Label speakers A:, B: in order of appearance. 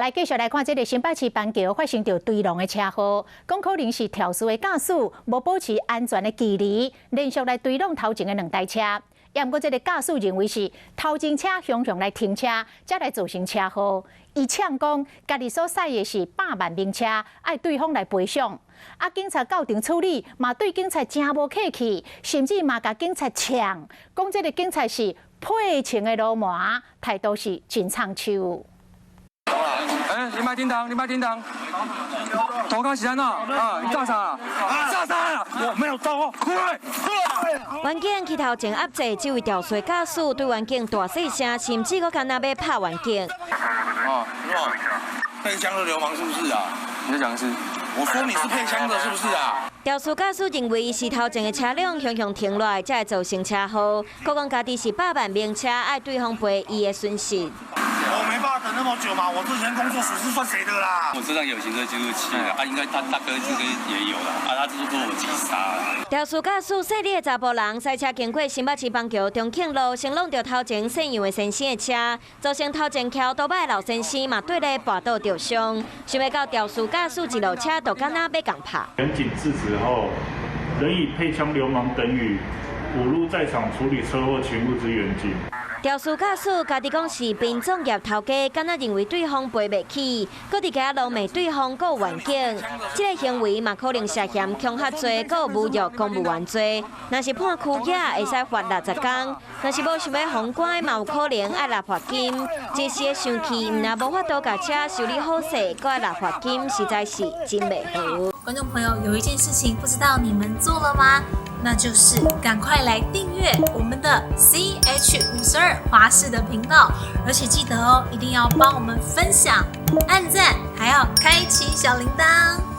A: 来继续来看这个新北市板桥发生着追龙的车祸，讲可能是肇事的驾驶无保持安全的距离，连续来追龙头前的2台车。也毋过，这个驾驶认为是头前车向来停车，才来造成车祸。伊呛讲，家己所驶的是100万名车，爱对方来赔偿。啊，警察到场处理，嘛对警察真无客气，甚至嘛甲警察呛，讲这个警察是配情的流氓，态度是真苍秋。
B: 你卖叮当，你卖叮当，头壳是安怎？啊，你炸啥？炸啥？我没有炸哦，快！
C: 员警去头前压制这位肇事驾驶，对员警大细声，甚至搁干那要拍员警。
B: 哦，配枪的流氓是不是啊？你在讲的是？我说你是配枪的，是不是啊？
C: 肇事驾驶认为是头前的车辆向停落来，才会造成车祸。佫讲家己是100万名车，爱对方赔伊的损失。
D: 我没办法等那么久嘛，我之前工作损失算谁的啦？
E: 我身上有行车记录器的，应该他大哥这个也有了，他这是说我自己杀了。
C: 肇事驾驶细粒的查甫人赛车经过新北市板桥中庆路，先弄到头前摄样的先生的车，造成头前桥倒摆的老先生嘛对咧跋倒受伤。想要到肇事驾驶一落车，就敢若要共拍。
F: 民警制止后，仍以配枪流氓等语侮辱在场处理车祸勤务之员警。
C: 肇事驾驶家己讲是殡葬业头家，敢若认为对方赔袂起，搁伫家弄骂对方告员警，这个行为嘛可能涉嫌恐吓罪，搁有侮辱公务员罪。若是判拘役，会使罚60天；若是无想要封关，嘛有可能爱拿罚金。这时生气，若无法度把车修理好势，搁爱拿罚金，实在是真袂好。
G: 观众朋友，有一件事情不知道你们做了吗？ 那就是赶快来订阅我们的 CH52华视的频道，而且记得哦，一定要帮我们分享、按赞，还要开启小铃铛。